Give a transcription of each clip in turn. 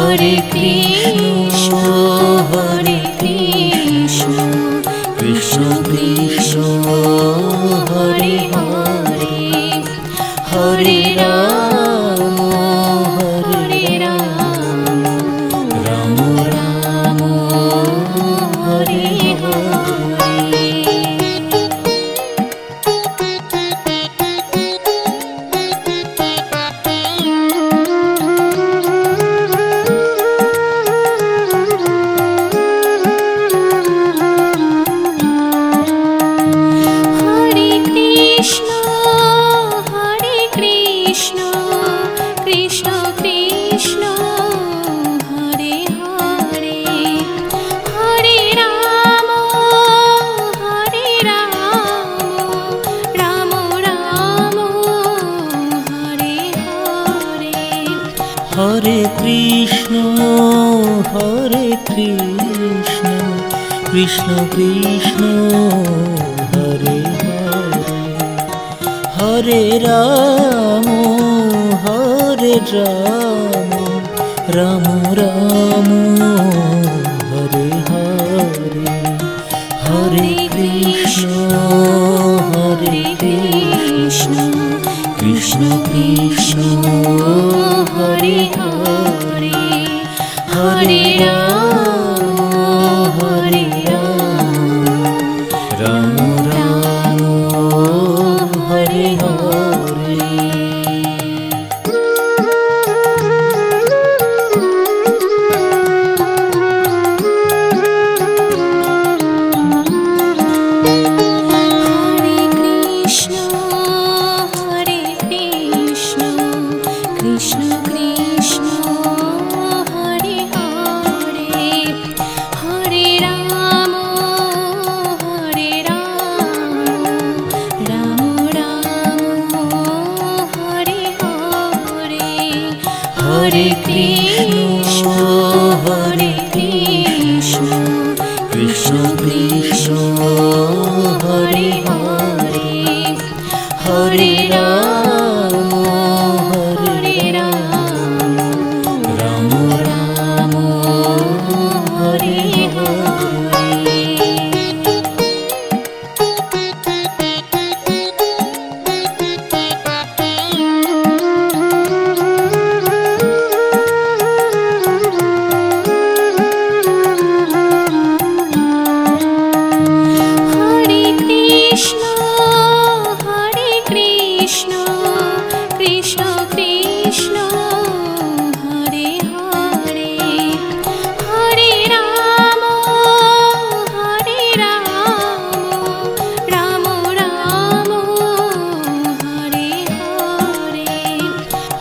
Hare Krishna Krishna Krishna Hare Hare Hare Ram Ram Ram Hare Hare. Hare Krishna Krishna Krishna Hare Hare Hare Ram Ram Ram Hare Hare Hare Krishna Krishna Krishna Hare Hare Hare Ram Ram Ram Hare Hare. Hare Krishna Krishna Krishna Hare Hare Hare Ram Ram Ram Hare Hare.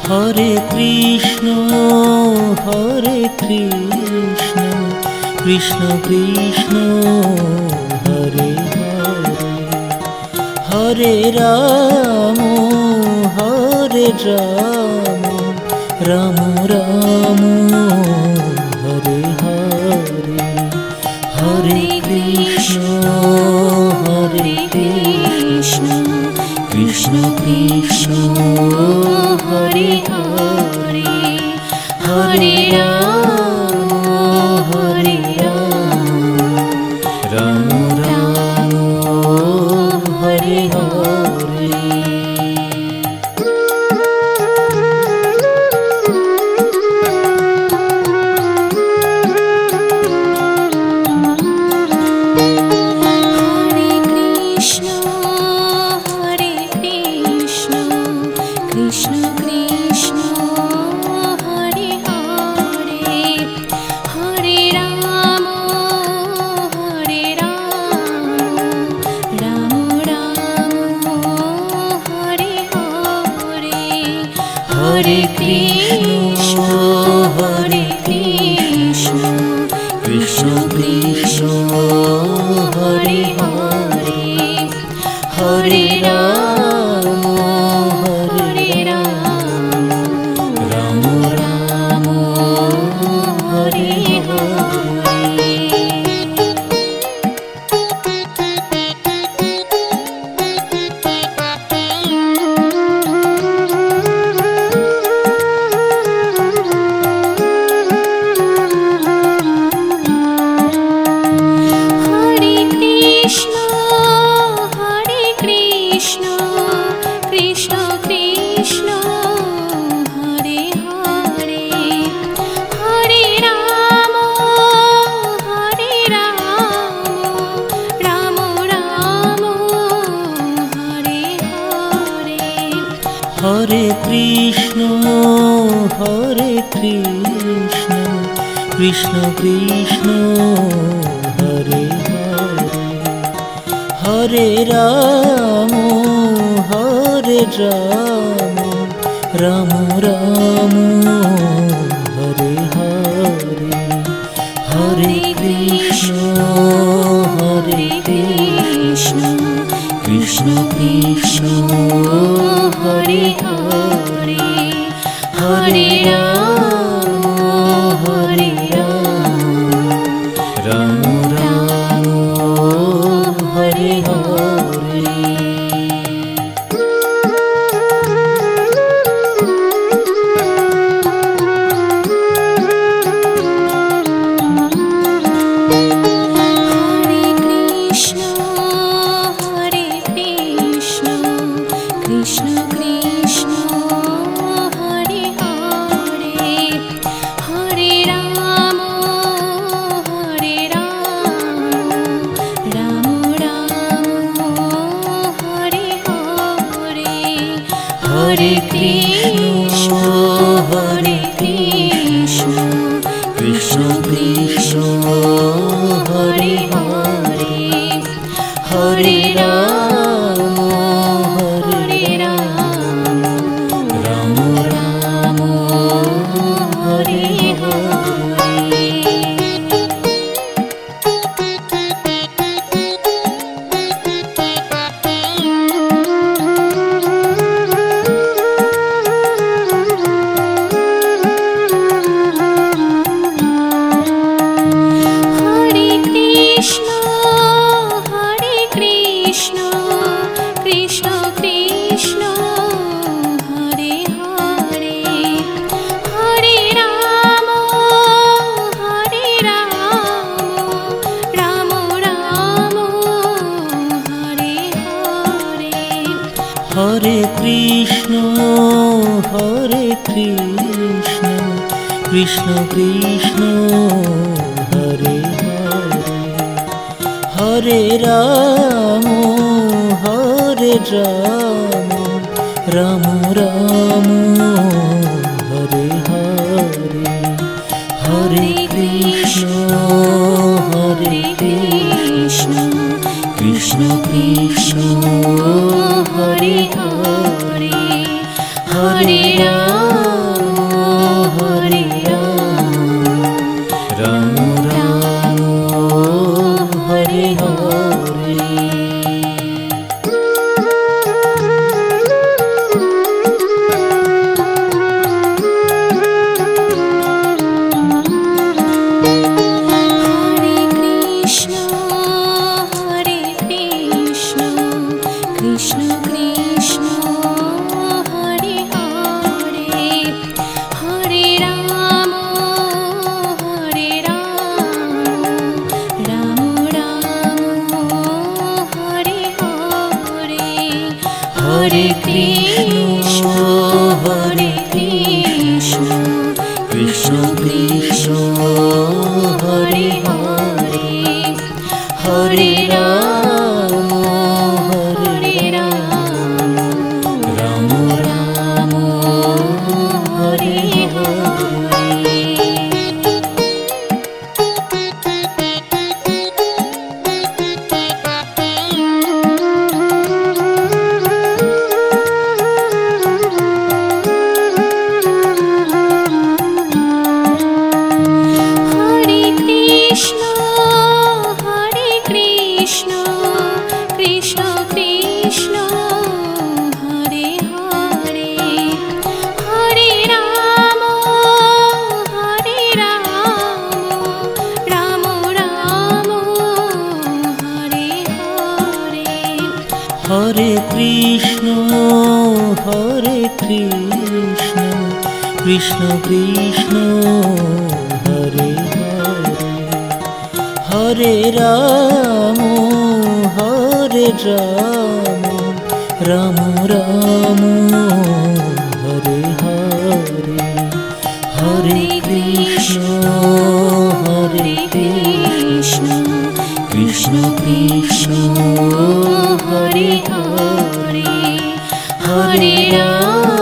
Hare Krishna Krishna Krishna Hare Hare Hare Ram Ram Ram Hare Hare Hare Krishna Krishna Krishna Hare Hare Hare Ram Ram Ram Hare Hare. Krishna Krishna Krishna Krishna Krishna Hare Hare Hare Ram Ram Ram Hare Hare Hare Krishna Krishna Krishna Hare Hare Hare Ram Ram Ram Hare Hare Hare Krishna, Hare Krishna, Krishna Krishna, Hare Hare, Hare Rama, Rama Rama, Hare Hare. Hare Krishna, Hare Krishna, Krishna Krishna, Hare Hare, Hare Rama, Hare Rama, Rama Rama, Hare Hare, Hare Krishna, Hare Krishna, Krishna Krishna, Hare Hare, Hare Rama, Rama Rama, Hare Hare. Krishna Krishna, Hare Hare, Hare Rama, Rama Rama, Hare Hare, Hare Krishna, Hare Krishna, Krishna Krishna, Hare Hare, Hare Rama, Rama Rama, Hare Hare. Hare Krishna, Hare Krishna, Krishna Krishna, Hare Hare, Hare Rama, Hare Rama, Rama Rama, Hare Hare, Hare Krishna, Hare Krishna, Krishna Krishna, Hare Hare, Hare Rama,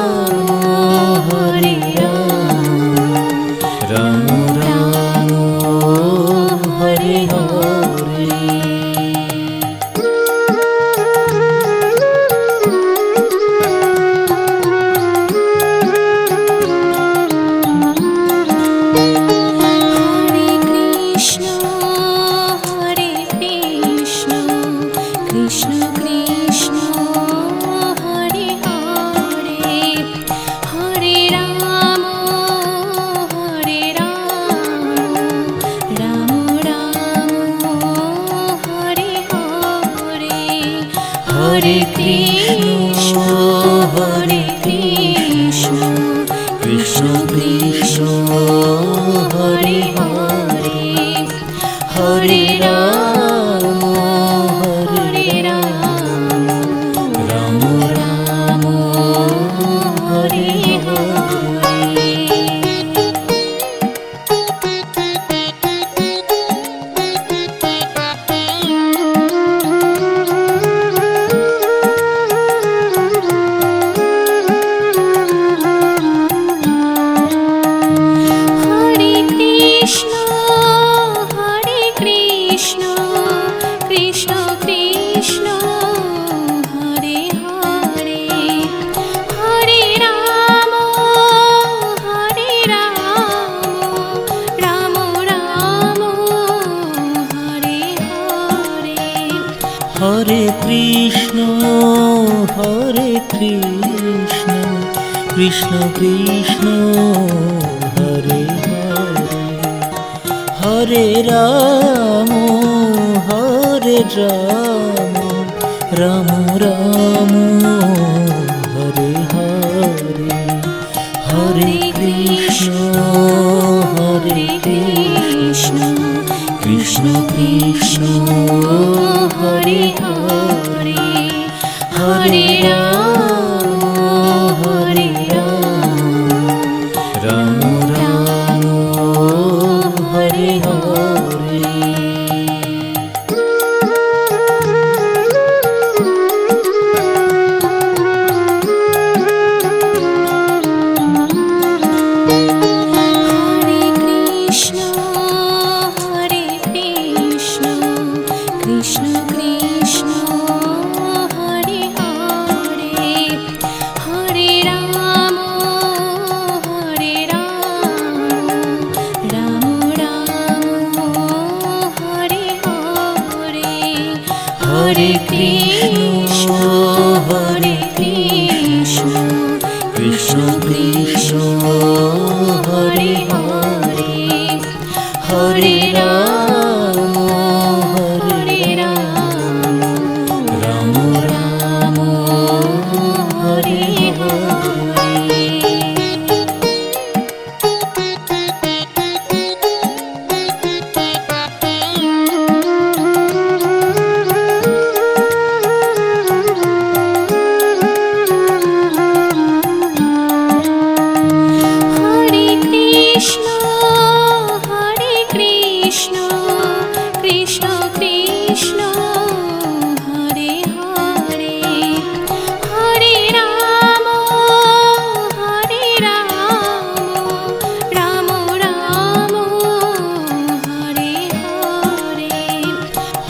Krishna Krishna Krishna Hare Hare, Hare Ram Ram Ram Hare Hare, Hare Krishna Krishna Krishna Hare Hare, Hare Ram Ram Ram Hare Hare. Hare Krishna, Hare Krishna, Krishna Krishna, Hare Hare, Hare Rama, Rama Rama, Hare Hare.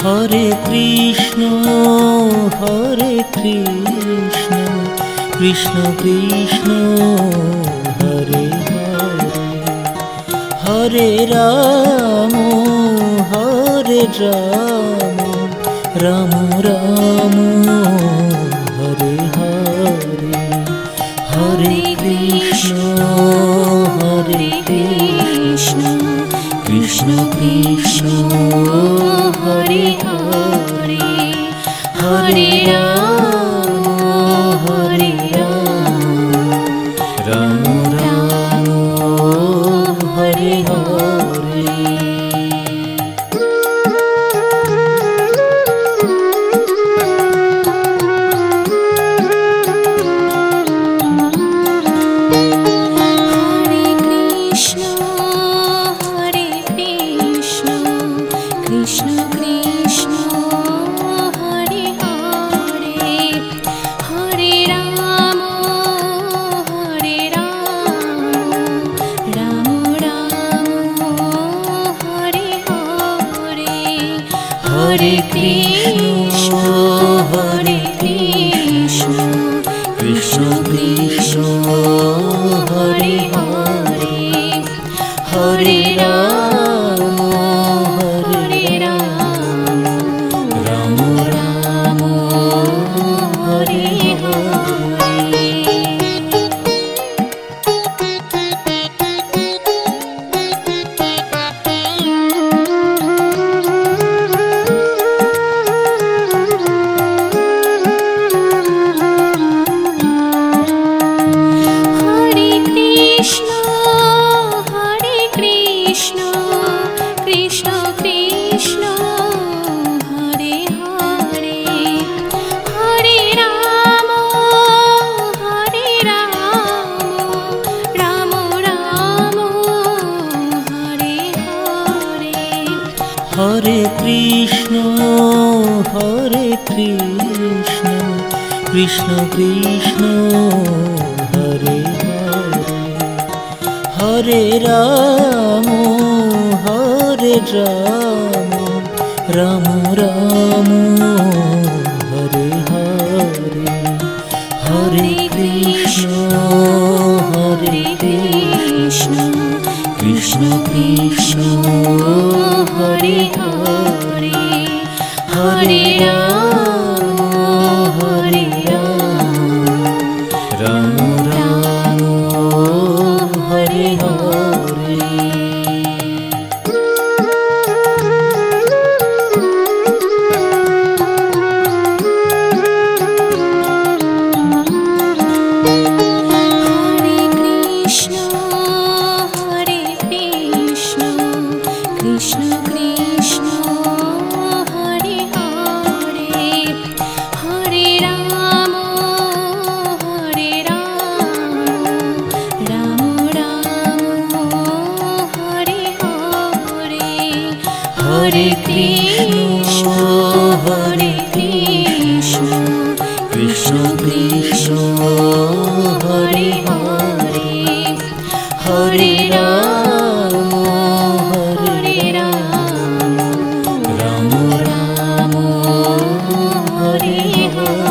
Hare Krishna, Hare Krishna, Krishna Krishna, Hare Hare, Hare Rama, Rama Rama, Hare Hare, Hare Krishna, Hare Krishna, Krishna Krishna, Hare Hare, Hare Rama, Rama Rama, Hare Hare. Krishna Krishna, Hare Hare, Hare Rama, Rama Rama, Hare Hare, Hare Krishna, Hare Krishna, Krishna Krishna, Hare Hare, Hare Rama, Rama Rama, Hare Hare. Hare Krishna, Hare Krishna, Krishna Krishna, Hare Hare, Hare Rama, Rama Rama, Hare Hare, Hare Krishna, Hare Krishna, Krishna Krishna, Hare Hare, Hare Rama, Hare Krishna, Hare Krishna, Krishna Krishna, Hare Hare, Hare Rama, Hare Rama, Rama Rama, Hare Hare.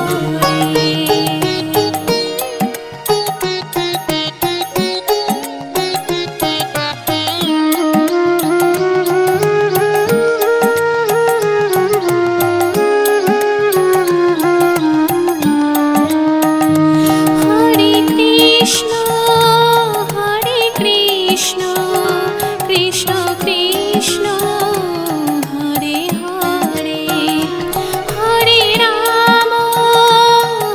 Hare Krishna, Hare Krishna, Krishna Krishna, Hare Hare, Hare Rama,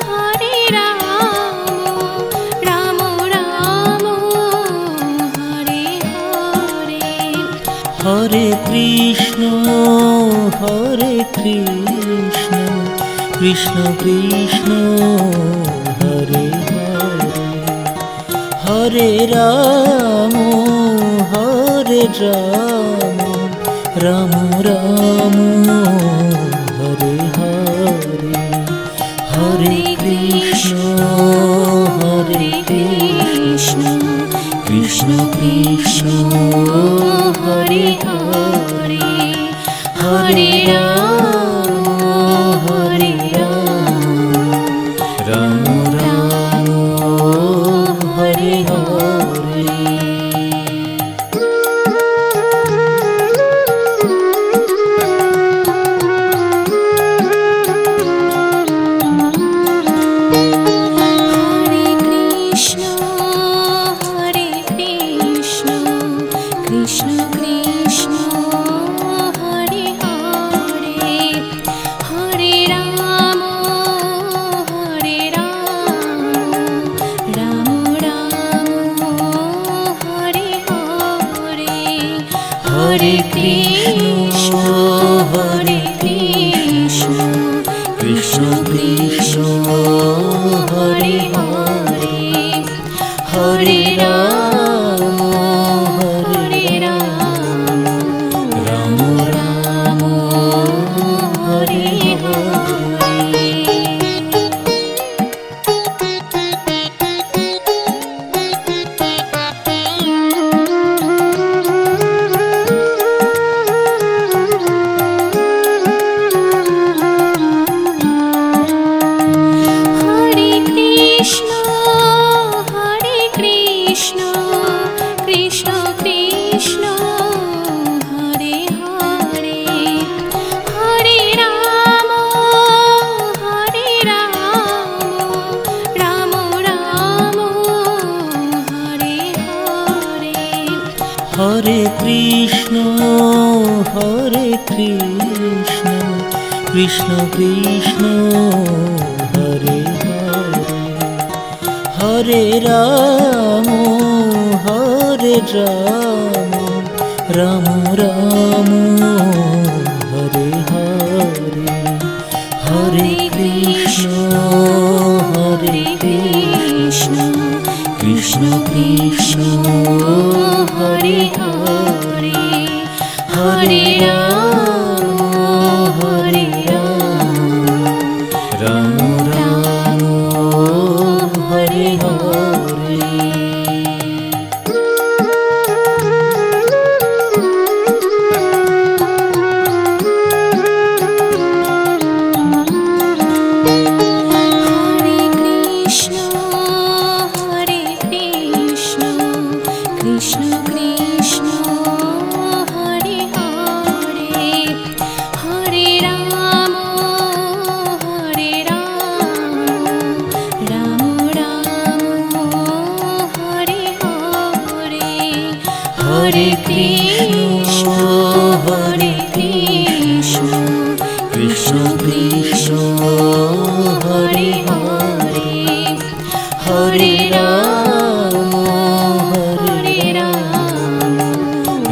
Hare Rama, Rama Rama, Hare Hare, Hare Krishna, Hare Krishna, Krishna Krishna, Hare Hare, Hare Rama, Hare Rama, Rama Rama, Hare Hare. Krishna Krishna, Hare Hare, Hare Rama, Hare Rama, Rama Rama, Hare Hare, Hare Krishna, Hare Krishna, Krishna Krishna, Hare Hare, Hare Rama, Hare Rama, Rama Rama, Hare Hare. Hare Krishna, Hare Krishna, Krishna Krishna, Hare Hare, Hare Rama, Hare Rama, Rama Rama, Hare Hare. Hare Krishna, Hare Krishna, Krishna Krishna, Hare Hare, Hare Rama, Hare Rama, Rama Rama, Hare Hare, Hare Krishna, Hare Krishna, Krishna Krishna, Hare Hare, Hare Rama, Hare Rama, Rama Rama, Hare Hare. Krishna Krishna, Hare Hare, Hare Krishna, Hare Krishna, Krishna Krishna, Hare Hare, Hare Rama, Hare Rama,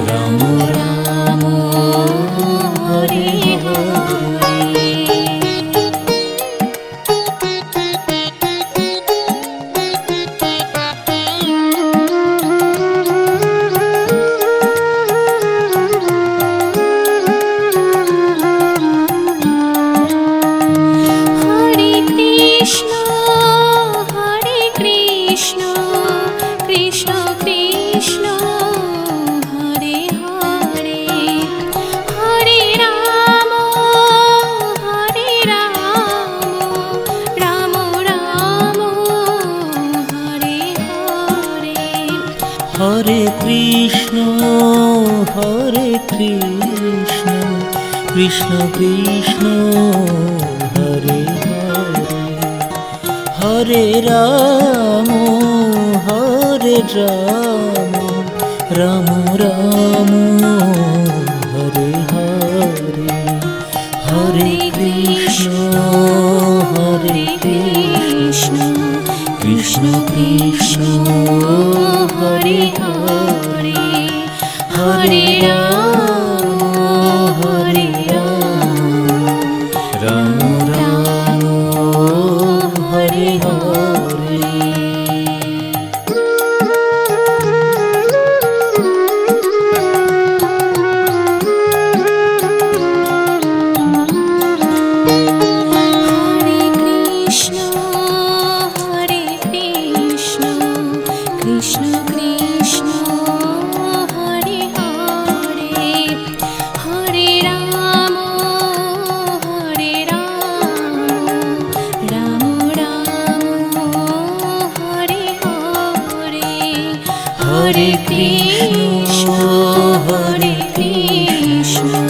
Rama Rama, Hare Hare. Hare Krishna, Hare Krishna, Krishna Krishna, Hare Hare, Hare Rama, Hare Rama, Rama Rama, Hare Hare, Hare Krishna, Hare Krishna, Krishna Krishna, Hare Hare, Hare Rama, Hare Rama, Rama Rama, Hare Hare. Krishna Krishna, Hare Hare, Hare Rama, Hare Rama, Rama Rama, Hare Hare, Hare Krishna, Hare Krishna,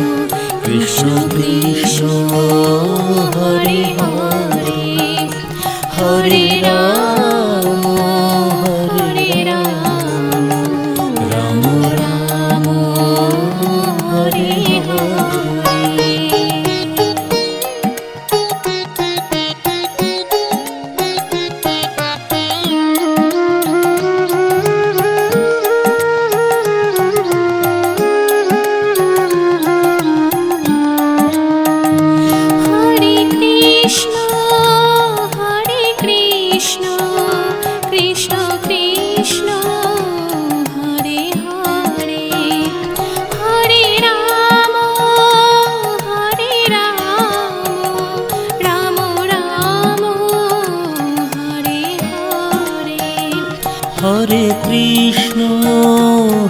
Krishna Krishna, Hare Hare, Hare Rama, Hare Rama, Rama Rama, Hare Hare. Hare Krishna, Hare Krishna, Krishna Krishna, Hare Hare, Hare Rama, Hare Rama, Rama Rama, Hare Hare. Hare Krishna,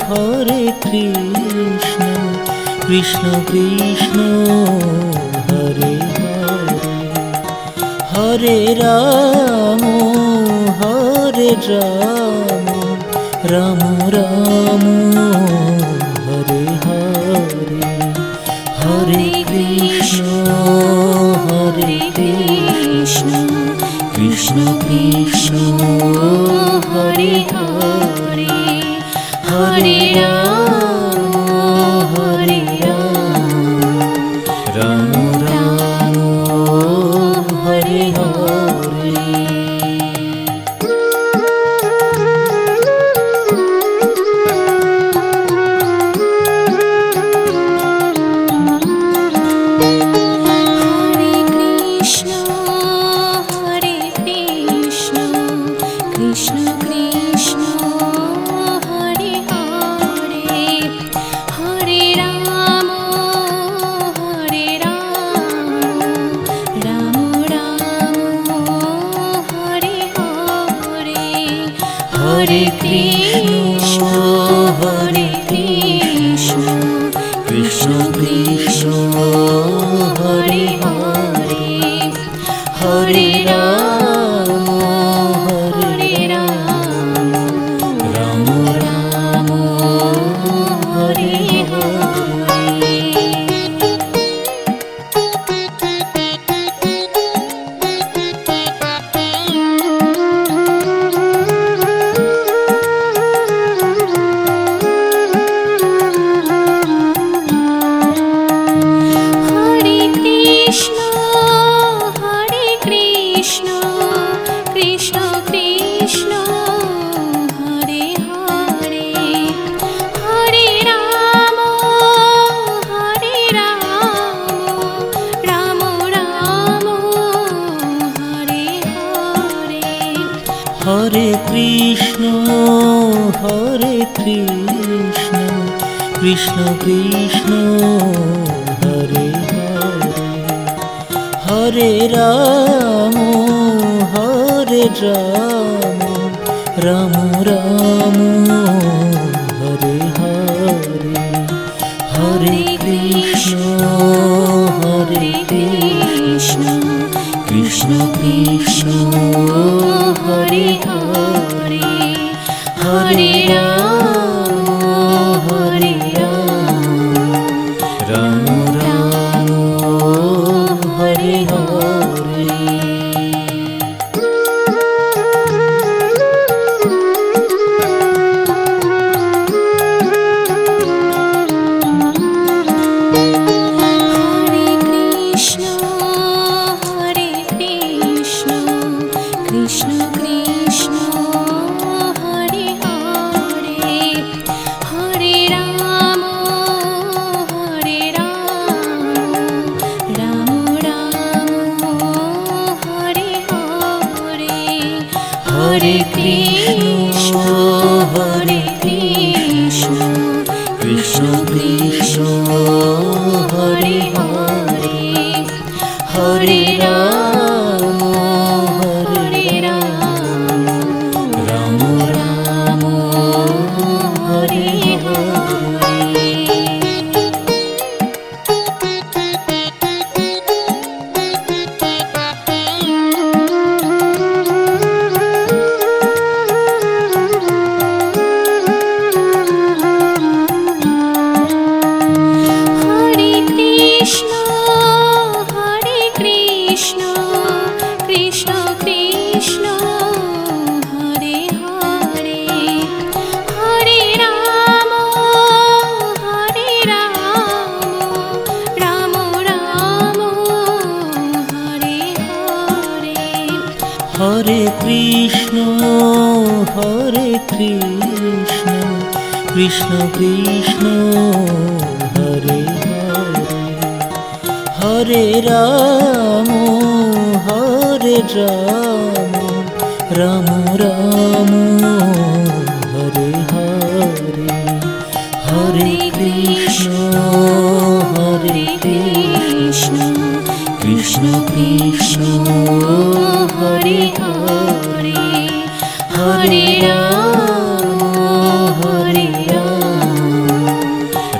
Hare Krishna, Krishna Krishna, Hare Hare, Hare Rama, Hare Rama, Rama Rama, Hare Hare, Hare Krishna, Hare Krishna, Krishna Krishna, Hare Hare, Hare Rama, Hare Rama, Rama Rama, Hare Hare. Hare Krishna, Hare Krishna, Krishna Krishna Hare Hare, Hare Ram Hare Ram, Ram Ram Hare Hare, Hare Krishna Hare Krishna, Krishna Krishna Hare Hare, Hare Ram Hare Ram, Ram Ram Hare Hare. Krishna Krishna Hare Hare, Hare Rama Hare Rama, Rama Rama Hare Hare, Hare Krishna Hare Krishna, Krishna Krishna Hare Hare, Hare Rama Hare Rama, Rama Rama Hare Hare। Hare Krishna Hare Krishna, Krishna Krishna Hare Hare, Hare Rama Hare Rama, Rama Rama Hare Hare। Hare Krishna Hare Krishna, Krishna Krishna Hare Hare, Hare Ram Hare Ram, Ram Ram Hare Hare, Hare Krishna Hare Krishna, Krishna Krishna Hare Hare, Hare Ram Hare Ram,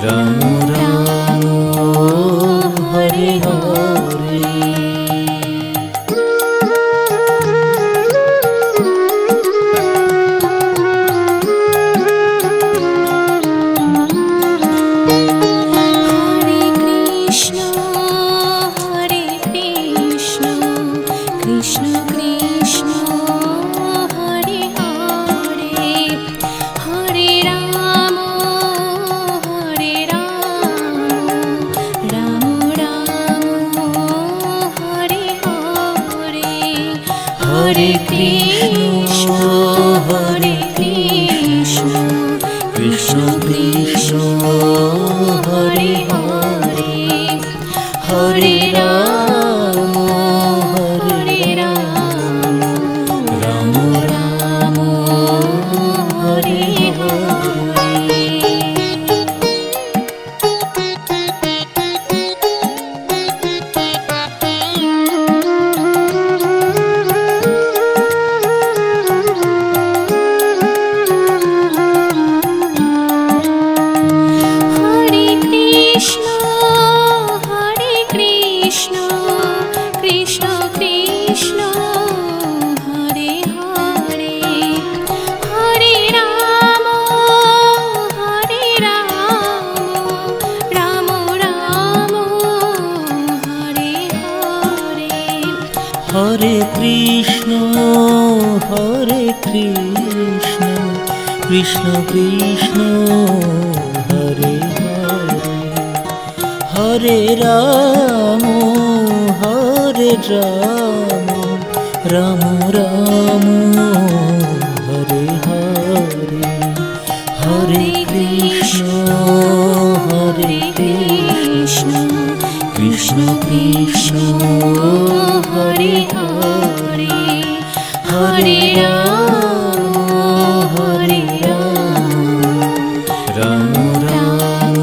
Ram Ram Hare Hare. Hare Krishna Hare Krishna, Krishna Krishna Hare Hare, Hare Rama Hare Rama, Rama Rama Hare Hare, Hare Krishna Hare Krishna, Krishna Krishna Hare Hare, Hare Rama Hare Rama, Rama Rama Hare Hare। Hare Krishna Hare Krishna, Krishna Krishna Hare Hare, Hare Rama Hare Rama, Rama Rama Hare Hare। Hare Krishna Hare Krishna, Krishna Krishna Hare Hare, Hare Ram Hare Ram, Ram Ram Hare Hare, Hare Krishna Hare Krishna, Krishna Krishna Hare Hare, Hare Ram Hare Ram, Ram Ram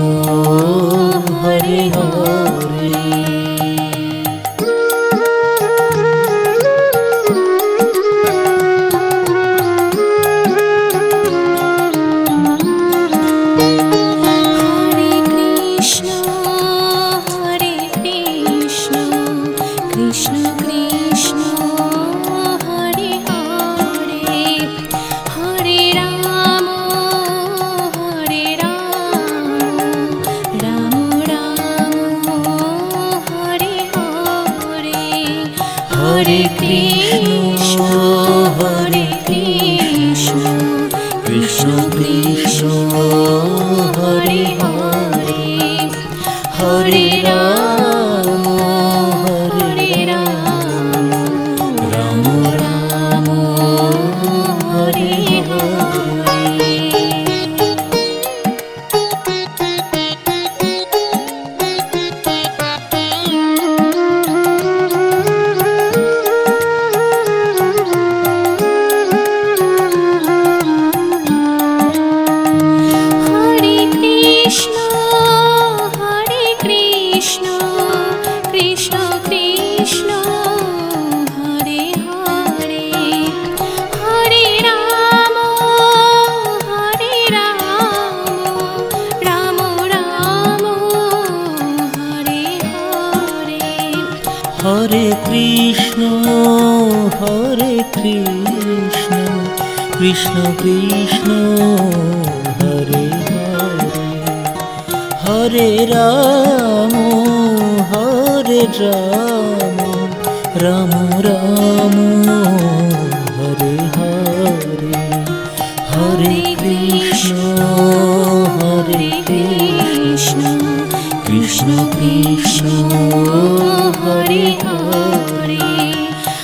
Hare Krishna, Hare Krishna, Krishna Krishna, Hare Hare, Hare Rama, Hare Rama, Rama Rama, Hare Hare. Hare Krishna, Hare Krishna, Krishna Krishna, Hare Hare, Hare Rama, Hare Rama, Rama Rama, Hare Hare, Hare Krishna, Hare Krishna, Krishna Krishna, Hare Hare,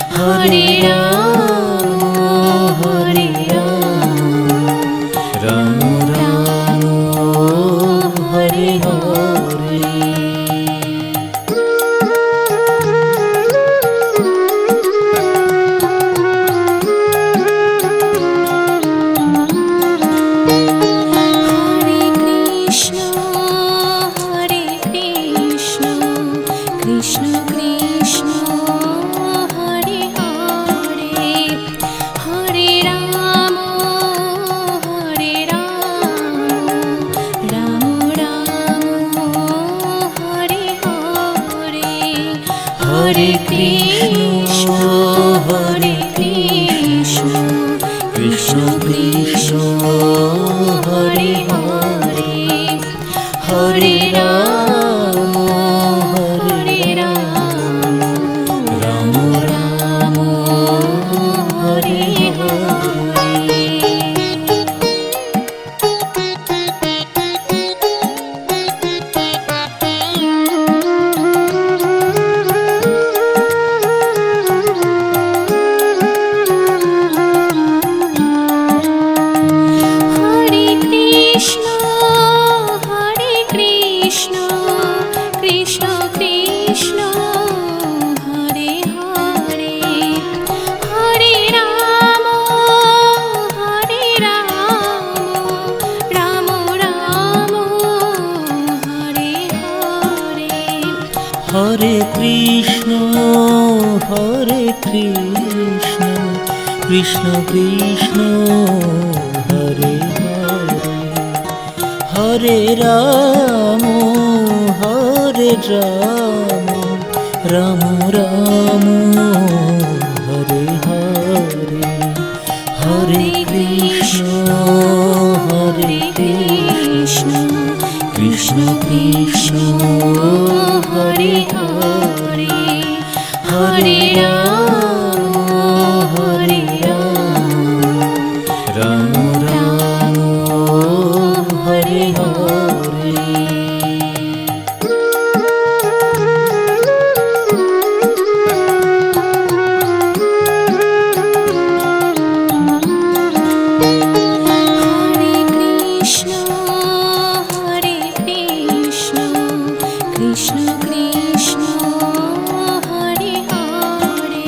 Hare Rama, Hare Rama, Rama Rama, Hare Hare. Krishna Krishna, Hare Hare, Hare Rama, Hare Rama, Rama Rama, Hare Hare, Hare Krishna, Hare Krishna, Krishna Krishna, Hare Hare, Hare Rama, Hare Rama, Rama Rama, Hare Hare. Krishna Krishna, Hare Hare, Hare Rama, Hare Rama, Rama Rama, Hare Hare. Hare Krishna, Hare Krishna, Krishna Krishna, Hare Hare, Hare Rama, Hare Rama, Rama Rama, Hare Hare, Hare Krishna, Hare Krishna, Krishna Krishna, Hare Hare, Hare Rama, Hare Rama, Rama Rama, Hare Hare. Krishna Krishna, Hare Hare,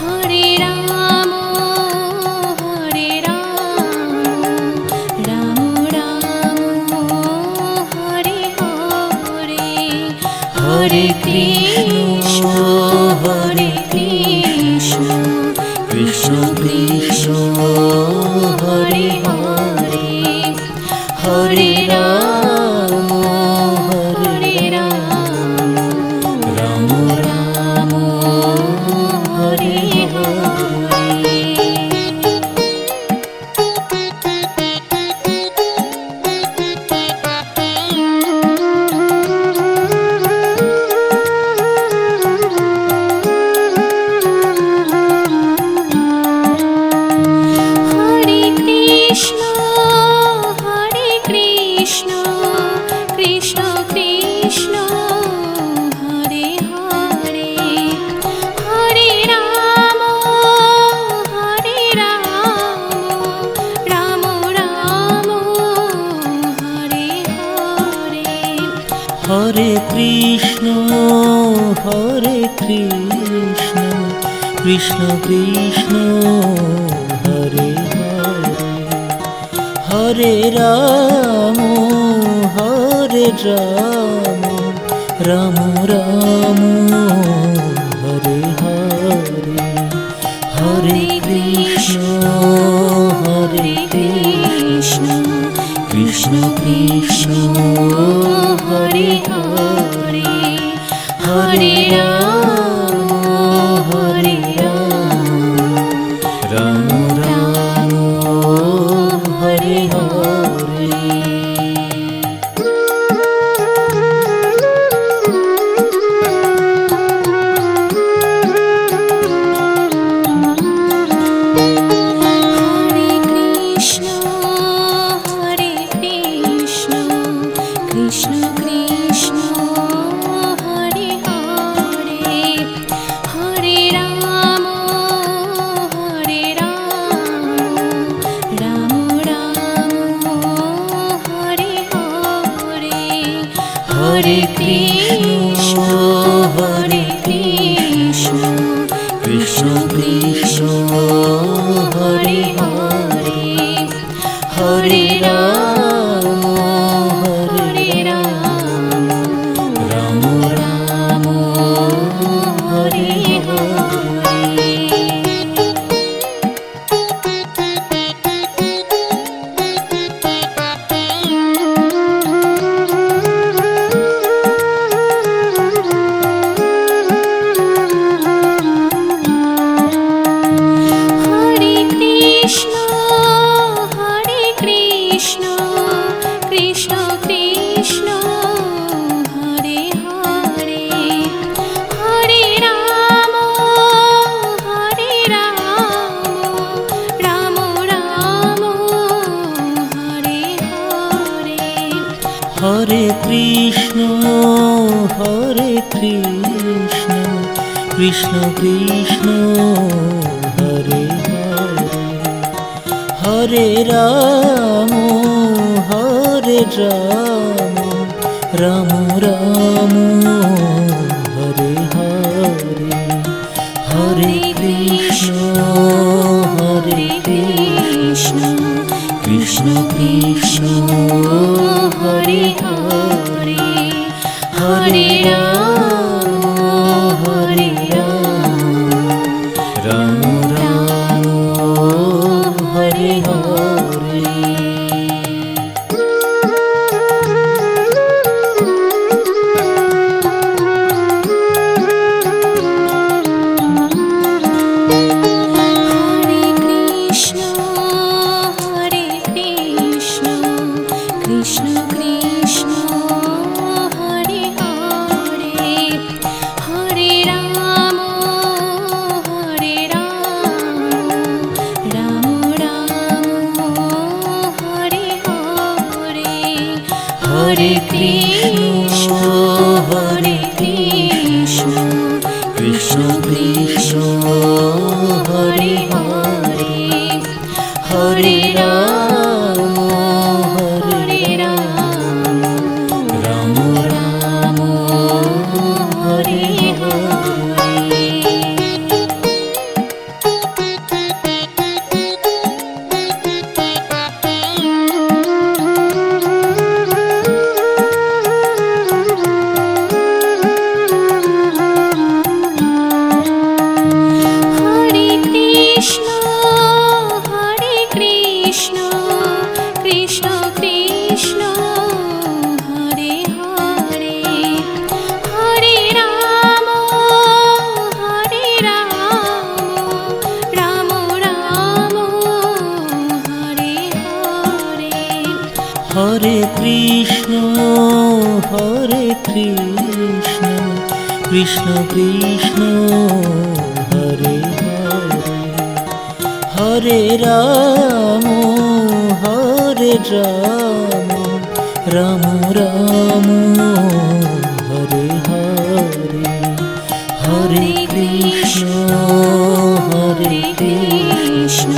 Hare Rama, Hare Rama, Rama Rama, Hare Hare, Hare Krishna, Hare Krishna, Krishna Krishna, Hare Hare, Hare Rama, Hare Rama, Rama Rama, Hare Hare. Hare Krishna Krishna Krishna Hare Hare, Hare Ram Ram Ram Hare Hare, Hare Krishna Krishna Krishna Hare Hare, Hare Ram Ram Ram Hare Hare. Krishna Krishna Hare Hare, Hare Rama Hare Rama, Rama Rama Hare Hare, Hare Krishna Krishna Krishna Hare Hare, Hare Rama Rama Rama Hare Hare। Hare Krishna Krishna Krishna Hare Hare, Hare Rama Rama Rama Hare Hare, Hare Krishna Krishna Krishna Hare Hare, Hare Ram Ram Ram Hare Hare, Hare Krishna Krishna Krishna Hare Hare, Hare Ram Ram Ram Hare Hare. Krishna Krishna Hare Hare, Hare Rama Hare Rama, Rama Rama Hare Hare, Hare Krishna Krishna Krishna Hare Hare, Hare Rama Rama Rama Hare Hare। Hare Krishna Krishna Krishna Hare Hare, Hare Rama Rama Rama Hare Hare, Hare Krishna Krishna Krishna Hare Hare, Hare Ram Ram Ram Hare Hare, Hare Krishna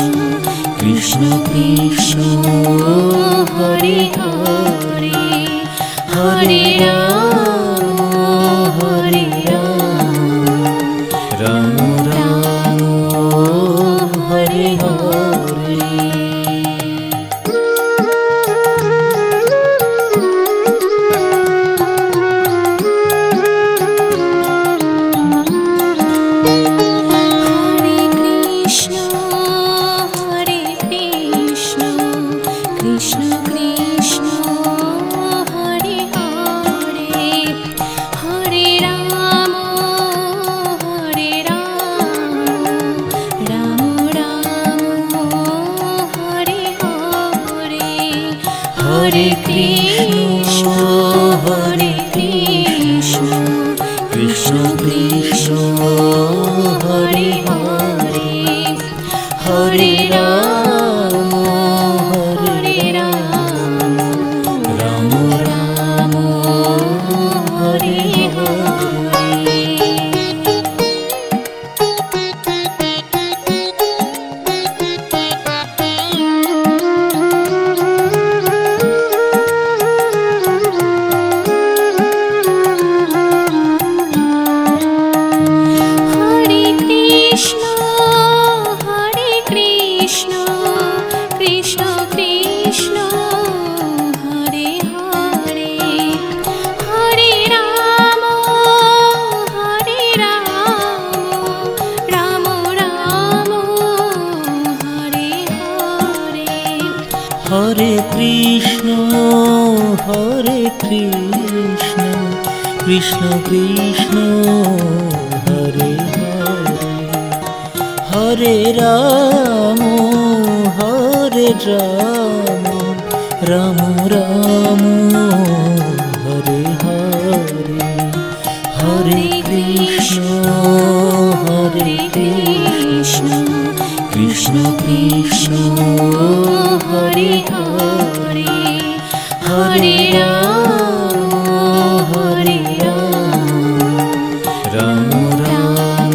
Krishna Krishna Hare Hare, Hare Ram Krishna Krishna Krishna Hare Hare Hare Ram Hare Ram Ram Ram Hare Hare Hare Krishna Krishna Krishna Hare Hare Hare Ram Ram Ram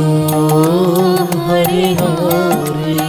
Hare Hare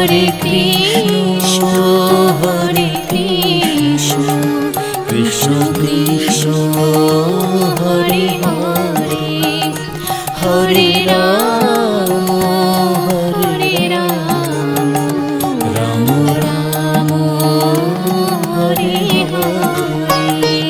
Hare Krishna, Hare Krishna, Krishna Krishna, Hare Hare, Hare Rama, Hare Rama, Rama Rama, Hare Hare.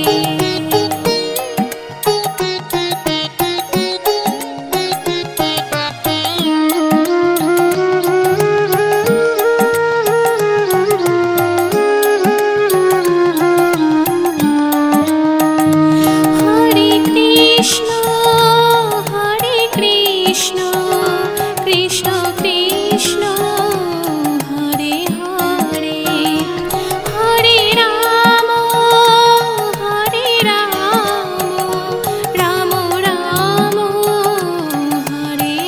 Hare Krishna, Hare Krishna, Krishna Krishna, Hare Hare, Hare Rama, Hare Rama, Rama Rama, Hare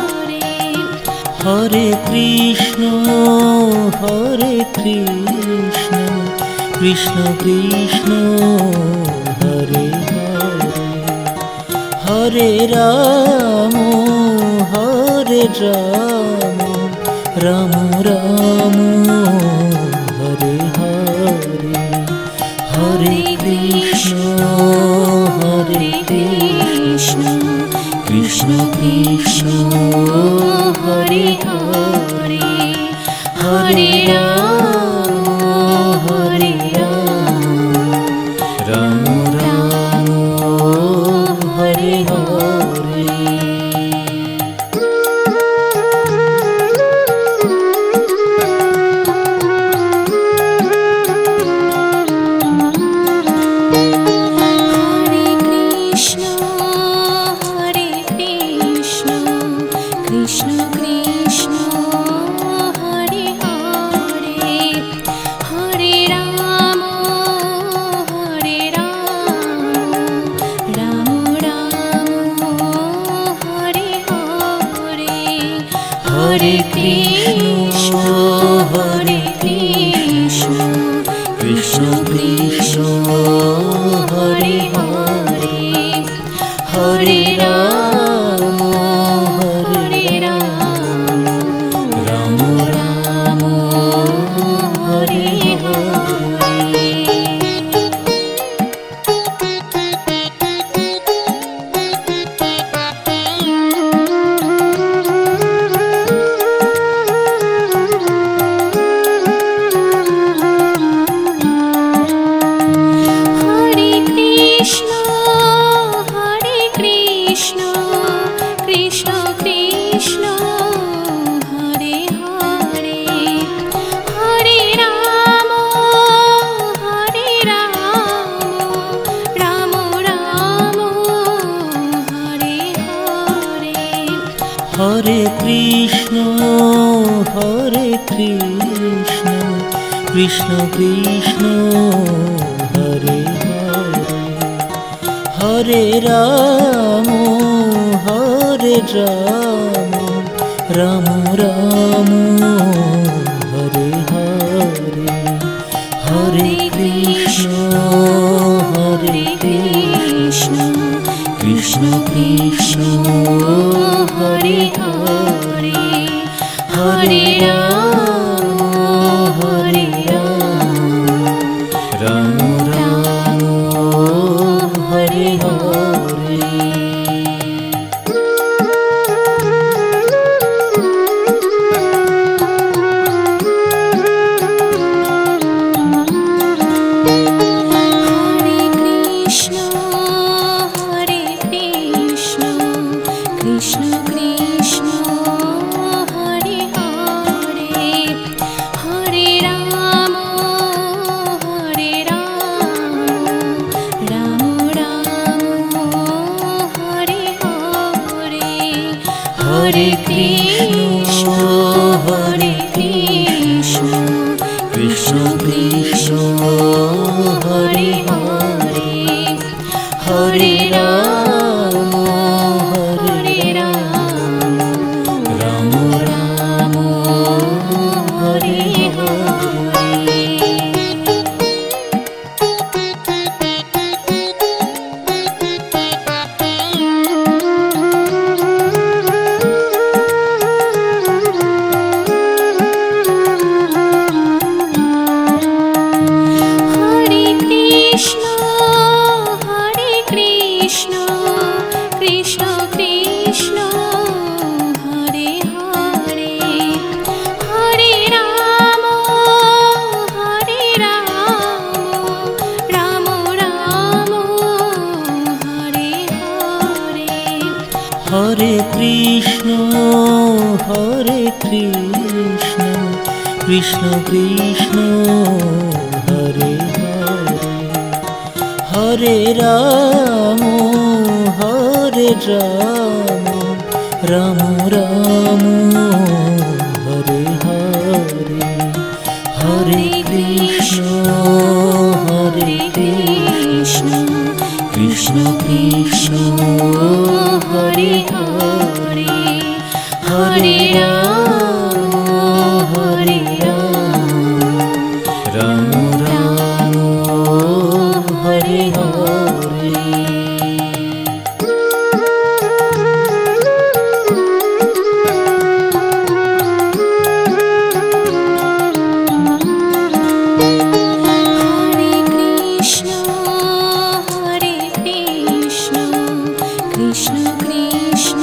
Hare, Hare Krishna, Hare Krishna, Krishna Krishna, Hare Hare, Hare Rama, Hare Rama, Rama Rama, Hare Hare. Krishna Krishna, Hare Hare, Hare Rama, Hare Rama, Rama Rama, Hare Hare, Hare Krishna, Hare Krishna, Krishna Krishna, Hare Hare, Hare Rama, Hare Rama, Rama Rama, Hare Hare. Hare Krishna, Hare Krishna, Krishna Krishna, Hare Hare, Hare Rama, Hare Rama, Rama Rama, Hare Hare, Hare Krishna, Hare Krishna, Krishna Krishna, Hare Hare, Hare Rama, Hare Rama, Hare Krishna Krishna Krishna Hare Hare, Hare Ram Ram Ram Hare Hare, Hare Krishna Krishna Krishna Hare Hare, Hare Ram Ram Ram Hare Hare. Hare Krishna Krishna Krishna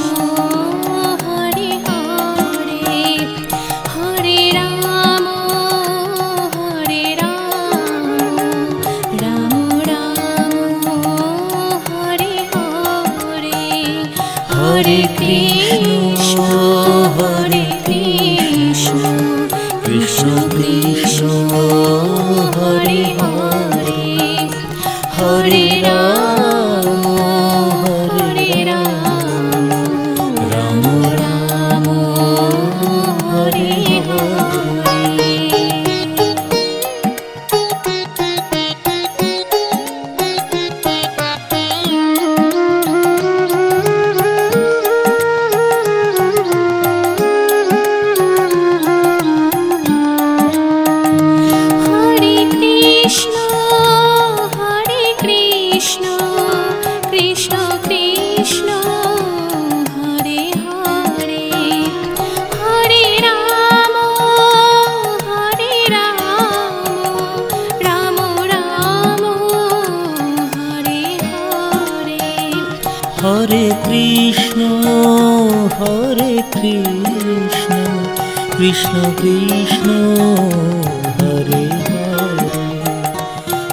Hare Hare, Hare Ram Ram Ram Hare Hare. Hare Krishna Krishna Krishna Hare Hare, Hare Ram Ram Ram Hare Hare, Hare Krishna Krishna Krishna Hare Hare, Hare Ram Ram Ram Hare Hare. Krishna Krishna Hare Hare,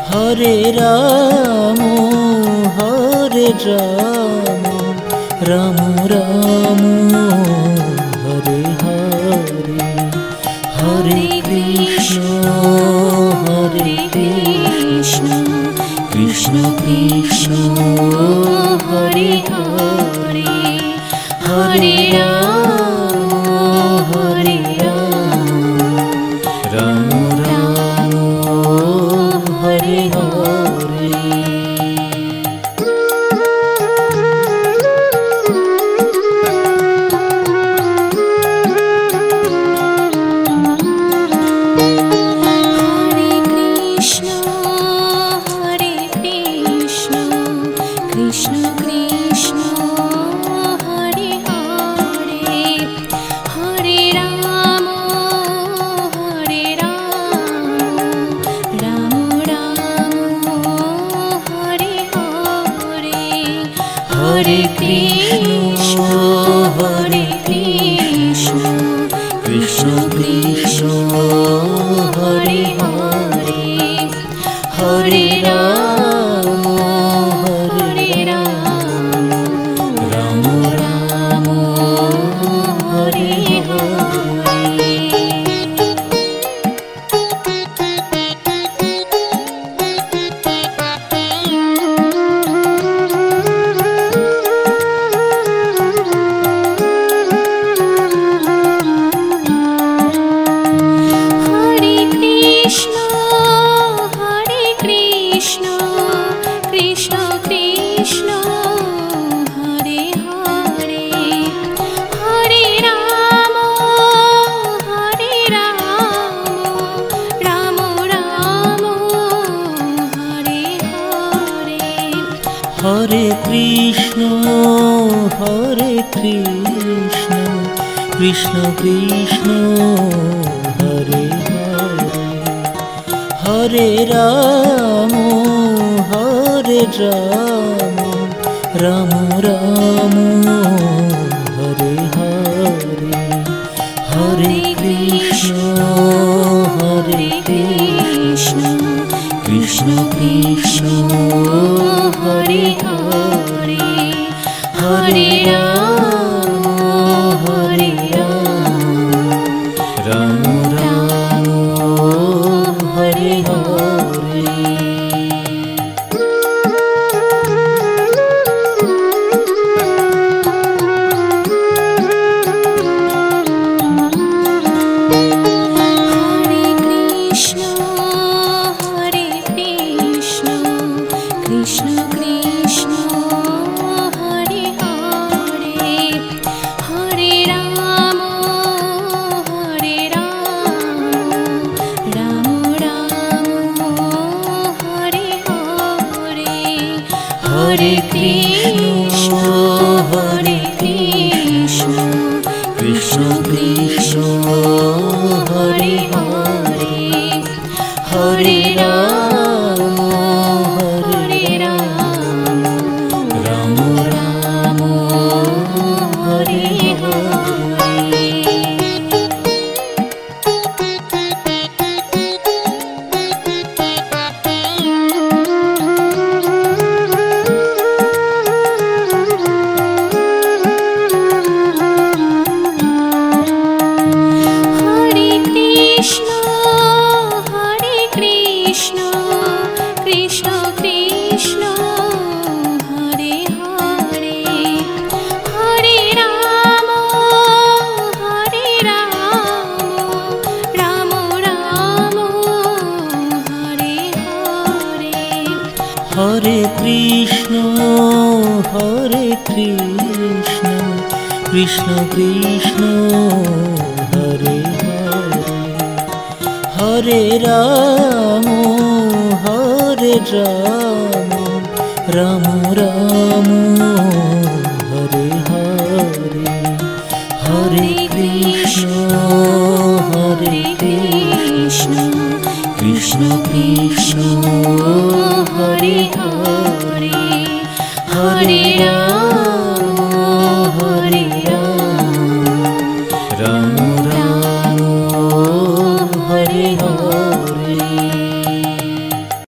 Hare Rama Hare Rama, Rama Rama Hare Hare, Hare Krishna Krishna Krishna Hare Hare, Hare Rama Ram Ram Hare Hare. Hare Krishna Krishna Krishna Hare Hare, Hare Ram Ram Ram Hare Hare. Hare Krishna Krishna Krishna Hare Hare, Hare Ram Ram Ram Hare Hare, Hare Krishna Krishna Krishna Hare Hare, Hare Ram Hare Krishna, Hare Krishna, Krishna Krishna, Hare Hare, Hare Rama, Hare Rama, Rama Rama, Hare Hare. Hare Krishna, Hare Krishna, Krishna Krishna, Hare Hare, Hare Rama, Hare Rama, Rama Rama, Hare Hare, Hare Krishna, Hare Krishna, Krishna Krishna, Hare Hare.